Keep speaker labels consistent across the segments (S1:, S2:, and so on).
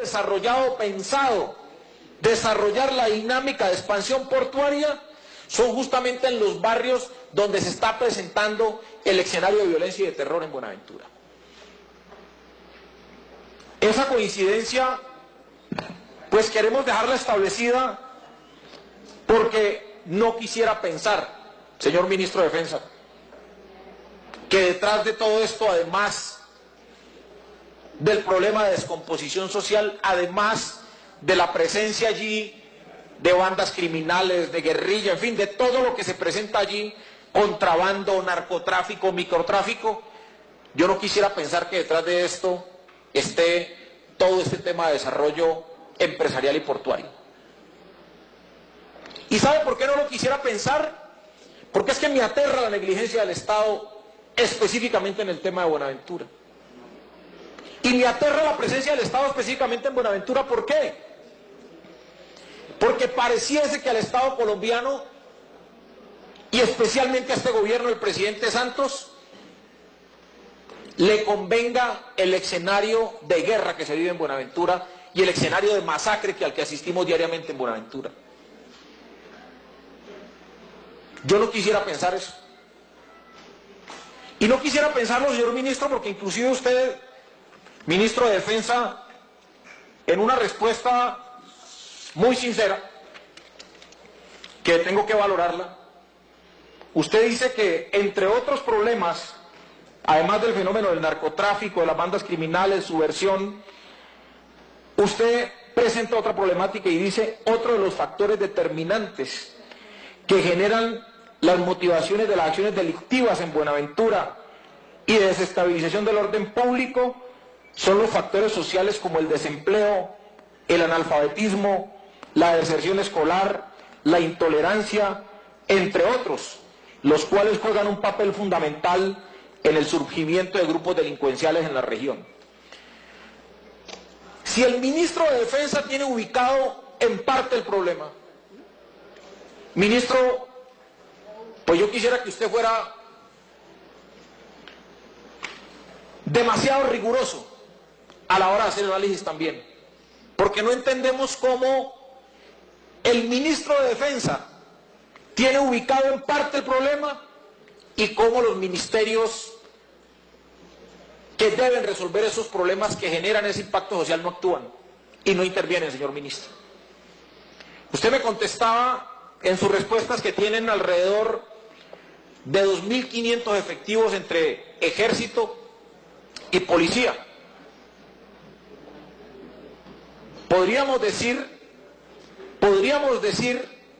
S1: desarrollado, pensado, desarrollar la dinámica de expansión portuaria, son justamente en los barrios donde se está presentando el escenario de violencia y de terror en Buenaventura. Esa coincidencia, pues queremos dejarla establecida porque no quisiera pensar, señor Ministro de Defensa, que detrás de todo esto, además del problema de descomposición social, además de la presencia allí de bandas criminales, de guerrilla, en fin, de todo lo que se presenta allí, contrabando, narcotráfico, microtráfico, yo no quisiera pensar que detrás de esto esté todo este tema de desarrollo empresarial y portuario. ¿Y sabe por qué no lo quisiera pensar? Porque es que me aterra la negligencia del Estado, específicamente en el tema de Buenaventura. Y me aterra la presencia del Estado específicamente en Buenaventura. ¿Por qué? Porque pareciese que al Estado colombiano, y especialmente a este gobierno del presidente Santos, le convenga el escenario de guerra que se vive en Buenaventura y el escenario de masacre al que asistimos diariamente en Buenaventura. Yo no quisiera pensar eso. Y no quisiera pensarlo, señor ministro, porque inclusive usted, ministro de Defensa, en una respuesta muy sincera, que tengo que valorarla, usted dice que, entre otros problemas, además del fenómeno del narcotráfico, de las bandas criminales, subversión, usted presenta otra problemática y dice otro de los factores determinantes que generan las motivaciones de las acciones delictivas en Buenaventura y de desestabilización del orden público son los factores sociales como el desempleo, el analfabetismo, la deserción escolar, la intolerancia, entre otros, los cuales juegan un papel fundamental en el surgimiento de grupos delincuenciales en la región. Si el ministro de Defensa tiene ubicado en parte el problema, ministro, pues yo quisiera que usted fuera demasiado riguroso a la hora de hacer el análisis también, porque no entendemos cómo el ministro de Defensa tiene ubicado en parte el problema y cómo los ministerios que deben resolver esos problemas que generan ese impacto social no actúan y no intervienen, señor ministro. Usted me contestaba en sus respuestas que tienen alrededor de 2.500 efectivos entre ejército y policía. Podríamos decir,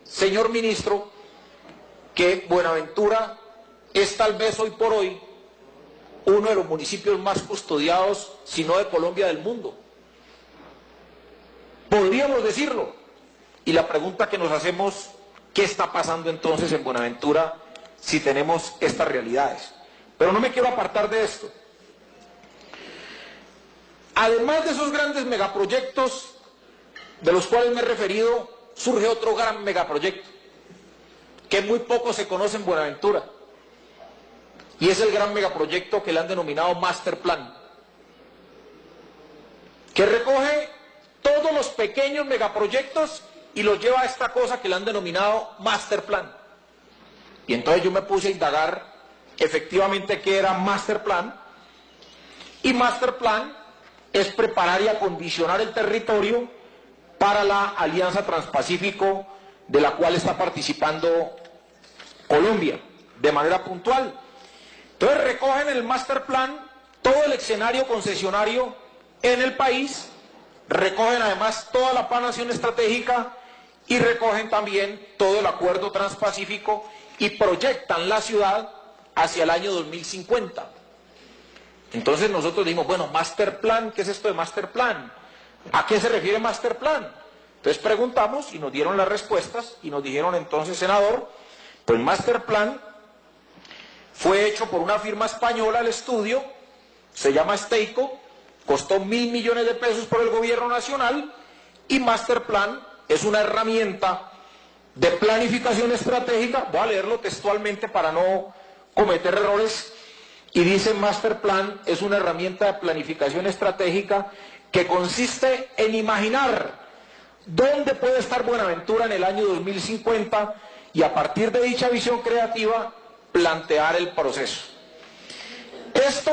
S1: señor ministro, que Buenaventura es tal vez hoy por hoy uno de los municipios más custodiados, si no de Colombia, del mundo. Podríamos decirlo. Y la pregunta que nos hacemos, ¿qué está pasando entonces en Buenaventura si tenemos estas realidades? Pero no me quiero apartar de esto. Además de esos grandes megaproyectos de los cuales me he referido, surge otro gran megaproyecto que muy poco se conoce en Buenaventura. Y es el gran megaproyecto que le han denominado Master Plan, que recoge todos los pequeños megaproyectos y los lleva a esta cosa que le han denominado Master Plan. Y entonces yo me puse a indagar efectivamente qué era Master Plan. Y Master Plan es preparar y acondicionar el territorio para la Alianza Transpacífico de la cual está participando Colombia de manera puntual. Entonces recogen en el Master Plan todo el escenario concesionario en el país, recogen además toda la planación estratégica y recogen también todo el acuerdo transpacífico y proyectan la ciudad hacia el año 2050. Entonces nosotros dijimos, bueno, Master Plan, ¿qué es esto de Master Plan? ¿A qué se refiere Master Plan? Entonces preguntamos y nos dieron las respuestas y nos dijeron entonces, senador, pues Master Plan fue hecho por una firma española el estudio, se llama Steico, costó 1.000 millones de pesos por el gobierno nacional y Master Plan es una herramienta de planificación estratégica, voy a leerlo textualmente para no cometer errores, y dice Master Plan es una herramienta de planificación estratégica que consiste en imaginar dónde puede estar Buenaventura en el año 2050 y a partir de dicha visión creativa plantear el proceso. Esto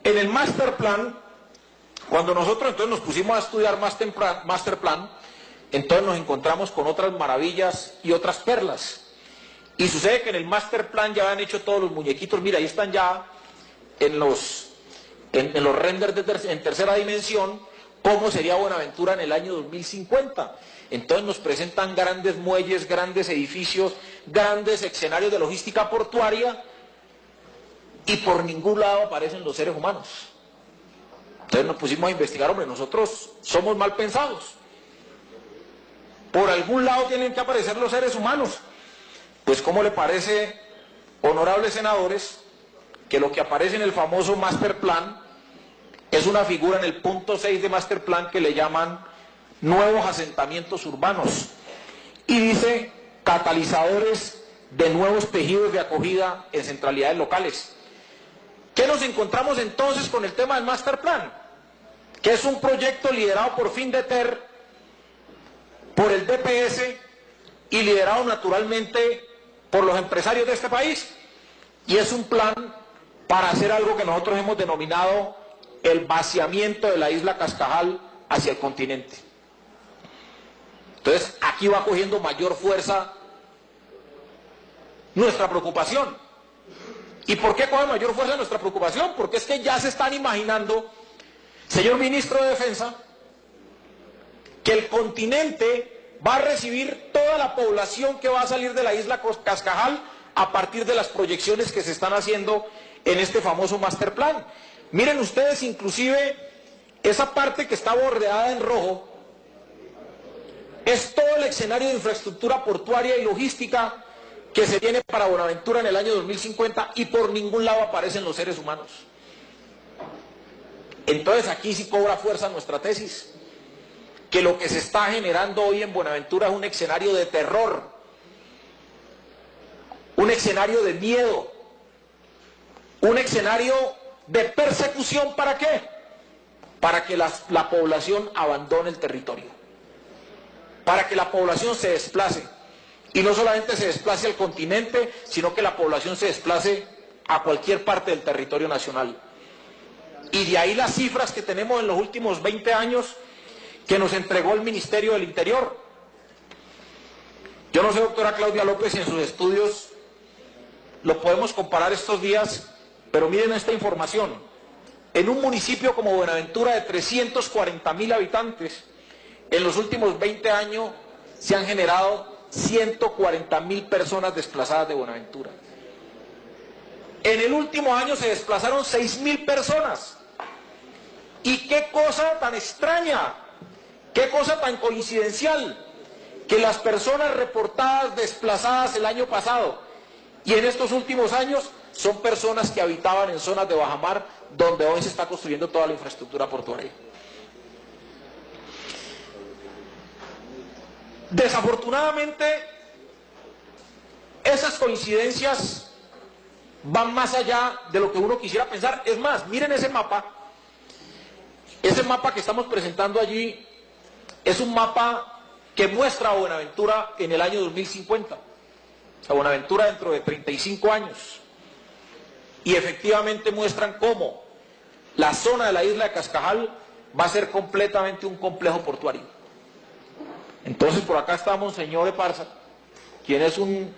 S1: en el master plan, cuando nosotros entonces nos pusimos a estudiar master plan, entonces nos encontramos con otras maravillas y otras perlas. Y sucede que en el master plan ya han hecho todos los muñequitos, mira, ahí están ya en los renders en tercera dimensión, cómo sería Buenaventura en el año 2050. Entonces nos presentan grandes muelles, grandes edificios, grandes escenarios de logística portuaria, y por ningún lado aparecen los seres humanos. Entonces nos pusimos a investigar, hombre, nosotros somos mal pensados. Por algún lado tienen que aparecer los seres humanos. Pues ¿cómo le parece, honorables senadores, que lo que aparece en el famoso master plan es una figura en el punto 6 de master plan que le llaman nuevos asentamientos urbanos? Y dice catalizadores de nuevos tejidos de acogida en centralidades locales. ¿Qué nos encontramos entonces con el tema del master plan? Que es un proyecto liderado por FINDETER, por el DPS y liderado naturalmente por los empresarios de este país. Y es un plan para hacer algo que nosotros hemos denominado el vaciamiento de la isla Cascajal hacia el continente. Entonces aquí va cogiendo mayor fuerza nuestra preocupación. ¿Y por qué coge mayor fuerza nuestra preocupación? Porque es que ya se están imaginando, señor ministro de Defensa, que el continente va a recibir toda la población que va a salir de la isla Cascajal a partir de las proyecciones que se están haciendo en este famoso master plan. Miren ustedes, inclusive, esa parte que está bordeada en rojo, es todo el escenario de infraestructura portuaria y logística que se tiene para Buenaventura en el año 2050 y por ningún lado aparecen los seres humanos. Entonces aquí sí cobra fuerza nuestra tesis, que lo que se está generando hoy en Buenaventura es un escenario de terror, un escenario de miedo, un escenario de persecución. ¿Para qué? Para que la población abandone el territorio, para que la población se desplace. Y no solamente se desplace al continente, sino que la población se desplace a cualquier parte del territorio nacional. Y de ahí las cifras que tenemos en los últimos 20 años que nos entregó el Ministerio del Interior. Yo no sé, doctora Claudia López, si en sus estudios lo podemos comparar estos días, pero miren esta información. En un municipio como Buenaventura de 340.000 habitantes, en los últimos 20 años se han generado 140.000 personas desplazadas de Buenaventura. En el último año se desplazaron 6.000 personas. Y qué cosa tan extraña, qué cosa tan coincidencial, que las personas reportadas desplazadas el año pasado y en estos últimos años son personas que habitaban en zonas de bajamar donde hoy se está construyendo toda la infraestructura portuaria. Desafortunadamente, esas coincidencias van más allá de lo que uno quisiera pensar. Es más, miren ese mapa que estamos presentando allí, es un mapa que muestra a Buenaventura en el año 2050, a Buenaventura dentro de 35 años, y efectivamente muestran cómo la zona de la isla de Cascajal va a ser completamente un complejo portuario. Entonces por acá está Monseñor Eparza, quien es un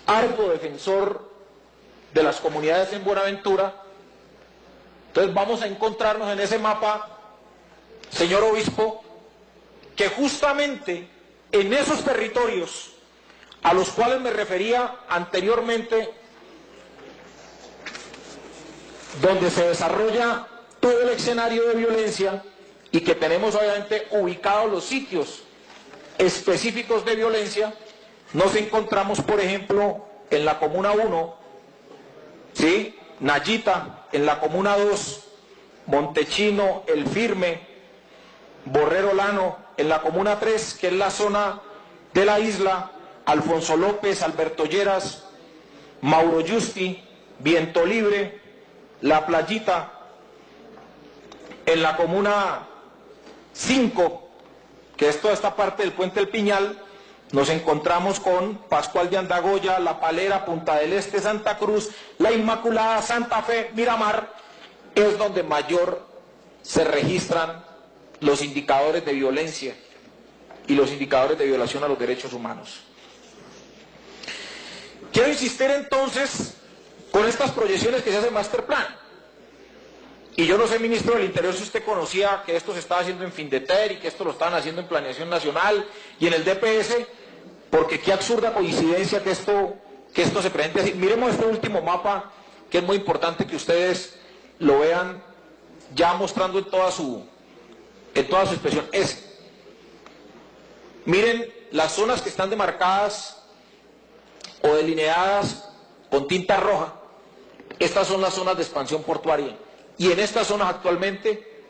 S1: arduo defensor de las comunidades en Buenaventura. Entonces vamos a encontrarnos en ese mapa, señor obispo, que justamente en esos territorios a los cuales me refería anteriormente, donde se desarrolla todo el escenario de violencia y que tenemos obviamente ubicados los sitios específicos de violencia, nos encontramos, por ejemplo, en la Comuna 1, ¿sí? Nayita, en la Comuna 2, Montechino, El Firme, Borrero Lano, en la Comuna 3, que es la zona de la isla, Alfonso López, Alberto Lleras, Mauro Justi, Viento Libre, La Playita, En la comuna 5, que es toda esta parte del Puente del Piñal, nos encontramos con Pascual de Andagoya, La Palera, Punta del Este, Santa Cruz, La Inmaculada, Santa Fe, Miramar, es donde mayor se registran los indicadores de violencia y los indicadores de violación a los derechos humanos. Quiero insistir entonces con estas proyecciones que se hace en Master Plan. Y yo no sé, ministro del Interior, si usted conocía que esto se estaba haciendo en Findeter y que esto lo estaban haciendo en Planeación Nacional y en el DPS, porque qué absurda coincidencia que esto se presente así. Miremos este último mapa, que es muy importante que ustedes lo vean ya mostrando en toda su expresión. Miren las zonas que están demarcadas o delineadas con tinta roja. Estas son las zonas de expansión portuaria. Y en estas zonas actualmente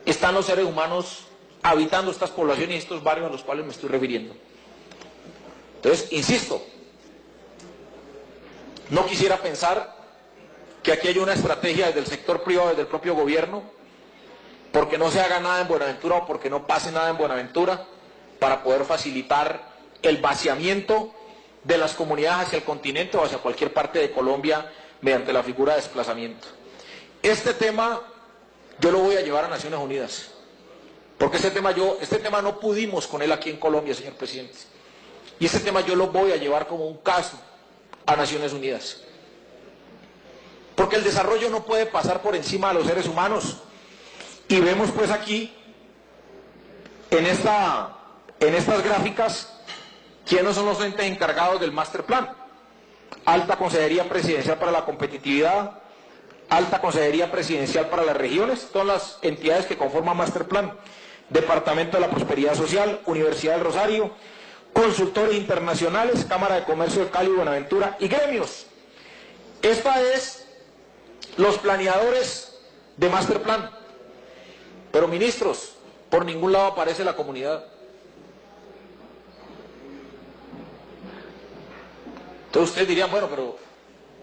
S1: están los seres humanos habitando estas poblaciones y estos barrios a los cuales me estoy refiriendo. Entonces, insisto, no quisiera pensar que aquí hay una estrategia desde el sector privado, desde el propio gobierno, porque no se haga nada en Buenaventura o porque no pase nada en Buenaventura, para poder facilitar el vaciamiento de las comunidades hacia el continente o hacia cualquier parte de Colombia mediante la figura de desplazamiento. Este tema yo lo voy a llevar a Naciones Unidas, porque este tema no pudimos con él aquí en Colombia, señor presidente, y este tema yo lo voy a llevar como un caso a Naciones Unidas, porque el desarrollo no puede pasar por encima de los seres humanos. Y vemos pues aquí en estas gráficas quiénes son los entes encargados del Master Plan. Alta Consejería Presidencial para la Competitividad, Alta Consejería Presidencial para las Regiones, todas las entidades que conforman Master Plan, Departamento de la Prosperidad Social, Universidad del Rosario, consultores internacionales, Cámara de Comercio de Cali y Buenaventura y gremios. Esta es los planeadores de Master Plan. Pero ministros, por ningún lado aparece la comunidad. Entonces ustedes dirían, bueno, pero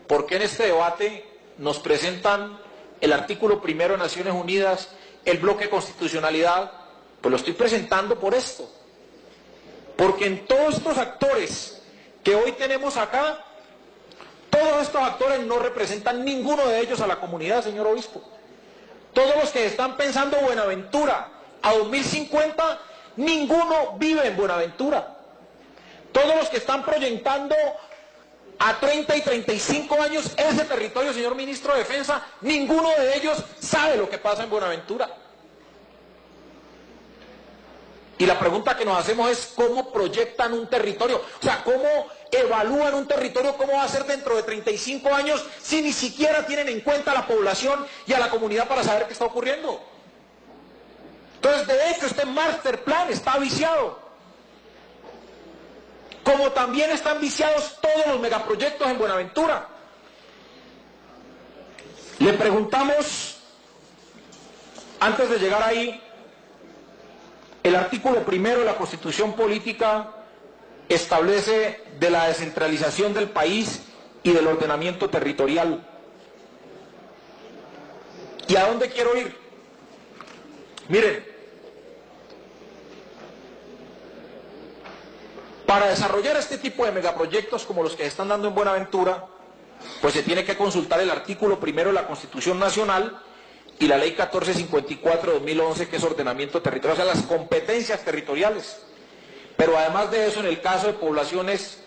S1: ¿por qué en este debate nos presentan el artículo 1 de Naciones Unidas, el bloque de constitucionalidad? Pues lo estoy presentando por esto. Porque en todos estos actores que hoy tenemos acá, todos estos actores no representan ninguno de ellos a la comunidad, señor obispo. Todos los que están pensando Buenaventura a 2050, ninguno vive en Buenaventura. Todos los que están proyectando a 30 y 35 años ese territorio, señor ministro de Defensa, ninguno de ellos sabe lo que pasa en Buenaventura. Y la pregunta que nos hacemos es ¿cómo proyectan un territorio? O sea, ¿cómo evalúan un territorio? ¿Cómo va a ser dentro de 35 años si ni siquiera tienen en cuenta a la población y a la comunidad para saber qué está ocurriendo? Entonces, de hecho, este Master Plan está viciado. Como también están viciados todos los megaproyectos en Buenaventura. Le preguntamos, antes de llegar ahí, el artículo 1 de la Constitución Política establece de la descentralización del país y del ordenamiento territorial. ¿Y a dónde quiero ir? Miren, para desarrollar este tipo de megaproyectos como los que se están dando en Buenaventura, pues se tiene que consultar el artículo 1 de la Constitución Nacional y la Ley 1454 de 2011, que es ordenamiento territorial, o sea, las competencias territoriales. Pero además de eso, en el caso de poblaciones